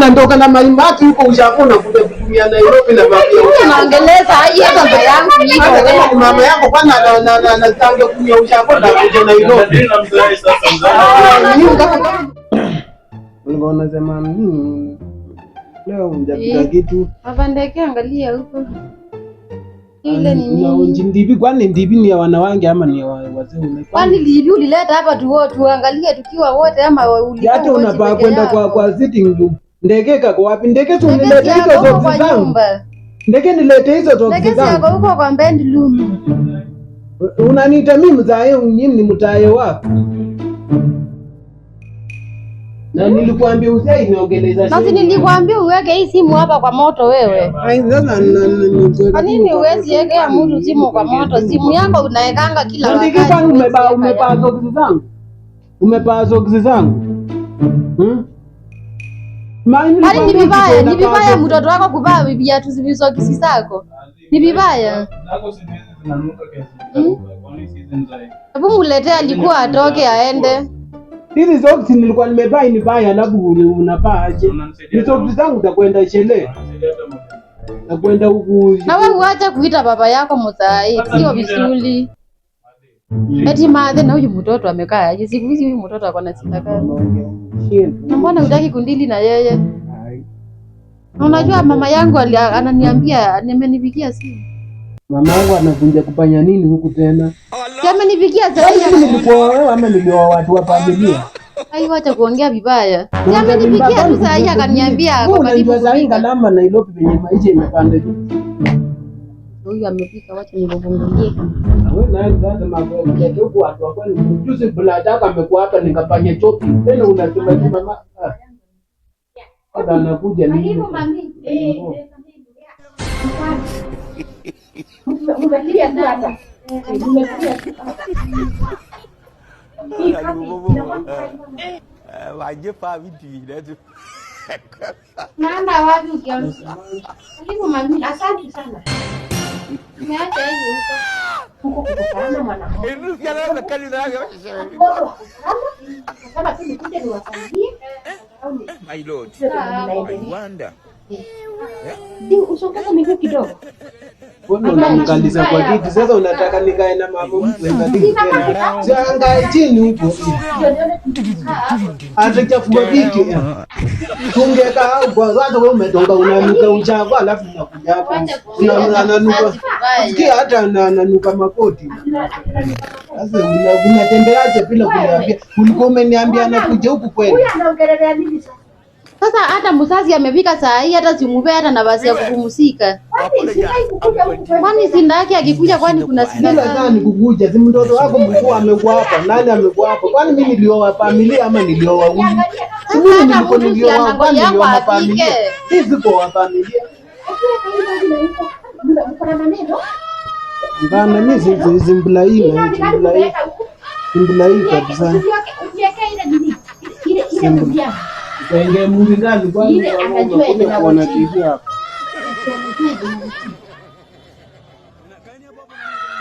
anatoka na malimbati huko ushakuna kuja kutumia Nairobi na mama. Unaongeleza aje mama yangu hiyo? Mama yako kwana anatangia kunywa ushakuna kuja Nairobi. Unaona sema nini? Leo unajapika kitu. Afandeke angalia huko. Ile nini? Ndivi kwani ndivi ni ya wanawake ama ni wazee? Kwani livi ulileta hapa tuangalie tukiwa wote ama ulikuwa? Hata unapaa kwenda kwa sitting room. Ndege kako wapi? Ndege tu nilete hizo zote zangu. Ndege nilete hizo zote zangu. Ndege zako huko kwa bend room. Unaniita mimi mzae, mimi ni mtae wako. Na nilikwambia usai niongeleza shida. Basi nilikwambia uweke hii simu hapa kwa moto wewe. Sasa kwa nini uwezi wekea mtu simu kwa moto? Simu yako unaekanga kila wakati. Ndiki kwani umepaa soksi zangu? Umepaa soksi zangu? Hali ni vibaya mtoto wako kuvaa viatu visoksi zako. Ni vibaya. Nako sisi zinanuka kiasi. Kwa nini season zai? Hebu muletee alikuwa atoke aende. Hizi soksi nilikuwa nimevaa ni baya alafu unapaa aje? Ni soksi zangu utakwenda shule. Nakwenda huku. Na wewe uache kuita baba yako mzai, sio vizuri. Eti madhe na huyu mtoto amekaa aje? Siku hizi huyu mtoto ako na shida gani? Mbona hutaki kundili na yeye? Unajua mama yangu ananiambia nimenipigia simu. Mama yangu anakuja kufanya nini huku tena? Amenipigia sasa. Nilikuwa wewe ama nilioa watu wa familia? Wacha kuongea vibaya. Amenipigia tu sasa akaniambia kwa karibu sasa Kalamba Nairobi penye maisha imepanda juu. Huyu amepika, wacha nifungulie. Wewe naye sasa mambo ya huku watu wako ni mjuzi bulada kama amekuwa hapa nikafanya chopi. Tena unasema mama. Sasa anakuja nini? Umefikia tu hapa. Wajepa vitu hivi. Naenda wapi ukiona? Karibu mami, asante sana. Niacha hivi huko kukutana mwanamke. Ndio yana kali na yake. Kama tu nikuje niwasaidie. My lord. I wonder. Ndio usongeze miguu kidogo. Mbona unanikaliza kwa kiti? Sasa unataka nikae na mama mtu wengi tena. Zangae chini huko. Atachafua viti. Tungeka kwa sababu wewe umetoka unanuka uchafu alafu unakuja hapa. Unanuka. Sikia hata ananuka makoti. Sasa unatembeaje bila kuniambia? Ulikuwa umeniambia anakuja huku kweli. Huyu anaongelea nini sasa? Sasa hata mzazi amefika saa hii hata simupe hata nafasi ya kupumzika. Kwani sinda yake akikuja kwani kuna sina gani kukuja? Si mtoto wako mkuu amekuwa hapa. Nani amekuwa hapa? Kwani mimi nilioa familia ama nilioa huyu? Si mimi nilikuwa nilioa kwani nilioa familia. Sisi kwa familia. Mbana mimi zimbulai kabisa. Ile Penge mimi ndani kwa ile anajua kuona TV hapa.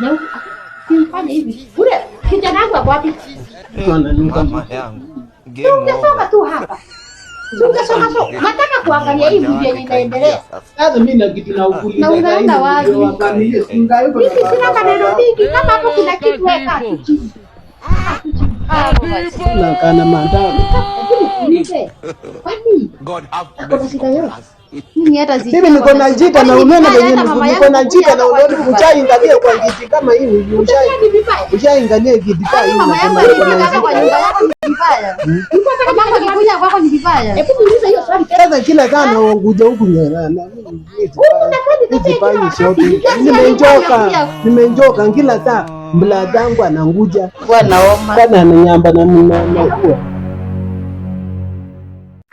Na simfanye hivi. Ule kijana wangu hapo wapi? Mama yangu. Ungesoma tu hapa. Ungesoma tu. Nataka kuangalia hii video yenye inaendelea. Sasa mimi na kitu na ukuliza. Na unaenda wapi? Mimi sina maneno mingi kama hapo kuna kitu weka chini. Na kana mandao. God have mercy. Mimi niko na jita na unaona wenyewe niko na jita na unaona uchaingalia kwa kiti kama hii uchaingalia kiti kama hii. Mama yangu alipika kwa nyumba yako ni vibaya. Mama yangu akikuja kwako ni vibaya. Hebu niulize hiyo swali sasa kila sana unakuja huku na nimechoka kila saa mladangu ananguja naoma kana ananyamba na mnakuwa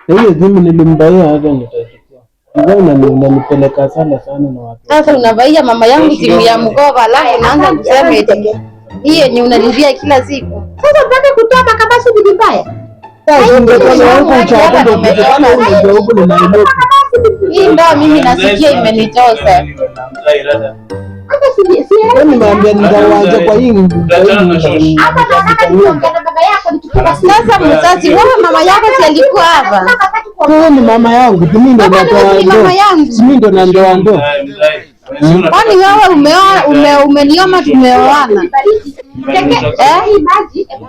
hiyo mimi nilimbaia hata nitachukua ndio unanipeleka sana na watu. Sasa unabaia mama yangu simu ya mkoba alafu unaanza kusema eti hii yenye unalivia kila siku. Sasa unataka kutoa makabasi ni vibaya. Sasa ungekuwa huko cha ndio kutokana huko huko na Nairobi. Hii ndio mimi nasikia imenichosa. Kwani nimeambia nitawaje kwa hii hapa nataka niongee na baba yako nikichukua. Sasa mzazi wewe mama yako si alikuwa hapa? Wewe ni mama yangu, mimi ndo natoa ni mama yangu. Mimi ndo nandoa ndo. Kwani wewe umenioma tumeoana?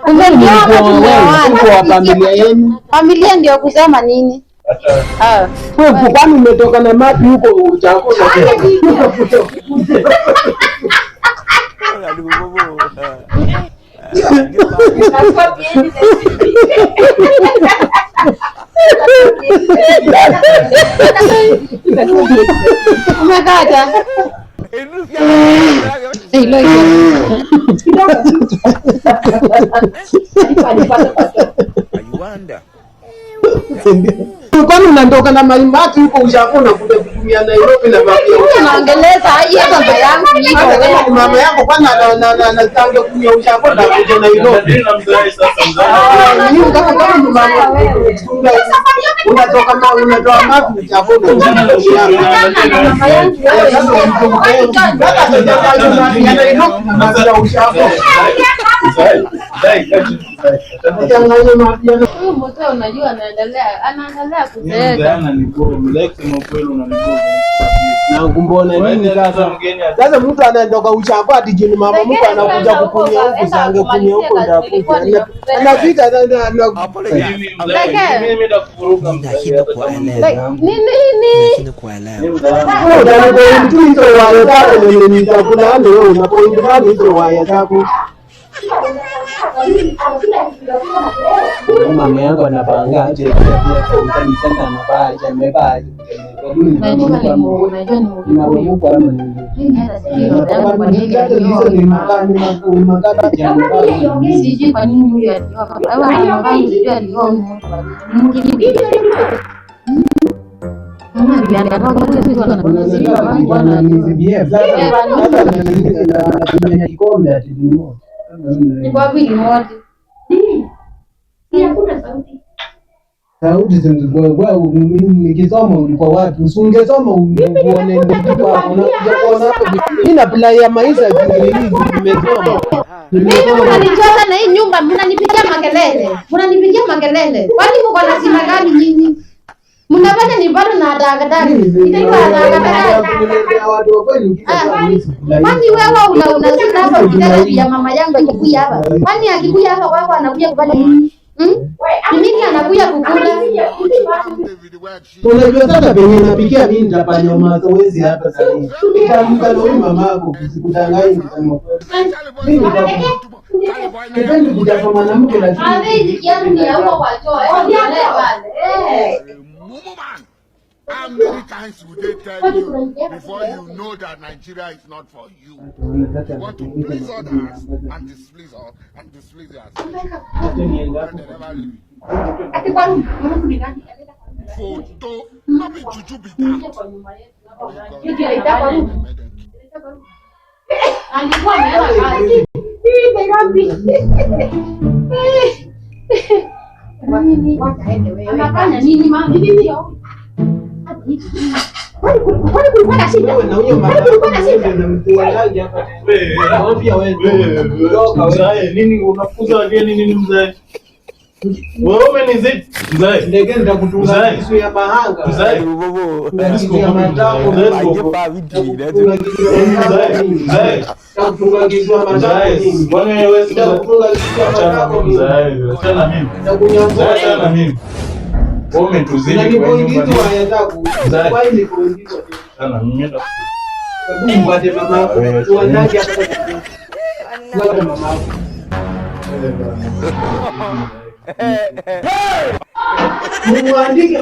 Umenioma tumeoana. Kwa familia yenu. Familia ndio kusema nini? Wewe kwani umetoka na mapi huko chakula? Umekata. Kwani unandoka na malimati huko ushakuna kuja kutumia Nairobi na mapia. Unaongeleza hiyo baba yangu niko wewe. Ni mama yako kwani anatange kunya ushakuna kuja Nairobi. Mimi kama ni mama unatoka na unatoa mapi ushakuna mama yangu. Huyu mzee unajua anaendelea kuzeeka. Na kumbona nini sasa? Sasa mtu anatoka uchapo ati jini mama mtu anakuja kukunia huko sange kunia huko ndakuja. Anafika nini? Mtu hizo waya zako nitakula ndio unapoingia hizo waya zako. Mama yangu anapanga aje utanitaka anabaje amebaje. Sijui kwa nini huyu alioa. Sauti nikisoma ulikuwa wapi? Usingesoma uone mimi na ya maisha nimesoma. Mimi mnanichoka na hii nyumba, mnanipigia makelele. Kwani mko na sina gani nyinyi? Mnafanya ni bado na dagadagi. Itaitwa dagadagi. Kwani wewe unasema hapa ukitaka pia mama yangu akikuja hapa. Kwani akikuja hapa kwako anakuja kufanya nini? Nini anakuja kukula? Unajua sasa penye napikia mimi nitafanya mazoezi hapa sasa. Nitamka na mama yako kusikudanganya kusema. Mimi nitakuja mwanamke lakini hawezi kiasi ni hapo kwa choo. How many times would they tell you before you know that Nigeria is not for you? You want to please others and displease us and displease yourself. And they never leave you. Photo, not be juju be alikuwa ameenda kazi. Anafanya nini mama? Kwani kulikuwa na shida? na huyo mama na mtu walaji hapa tena. Waambia wewe nini unafukuza wageni nini mzee? Wewe umenizidi mzee. Ndege nitakutunga kisu ya mahanga. Mzee ya matako Ajepa vitu mzee. Takutunga kisu ya matako. Bwana wewe Takutunga kisu ya matako mzee. Tena mimi. Takunyang'anya Tena mimi. Wewe umetuzidi kwa nyumba. Haya zako. Why ni kuingiza Sana mimi ndo. Mbate mama yako. Tuandaje hapa. Ngoja mama yako.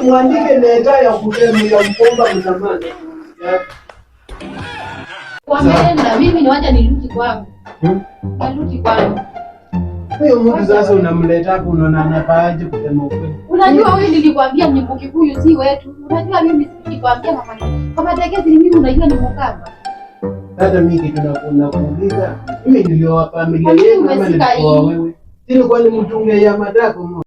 Muandike leta ya kutemia mkomba mzamani. Wameenda, mimi ni wacha nirudi kwangu. Narudi kwangu. Huyo mtu sasa unamleta hapo unaona anapaaje kusema ukweli. Unajua wewe nilikwambia ni Mkikuyu si wetu. Unajua mimi nilikwambia mama Tekezi mimi unajua ni Mkamba. Hata mimi kitu nakuuliza. Mimi niliowa familia yenu kama nilikuwa wewe. Sio kwani mtunge ya matako.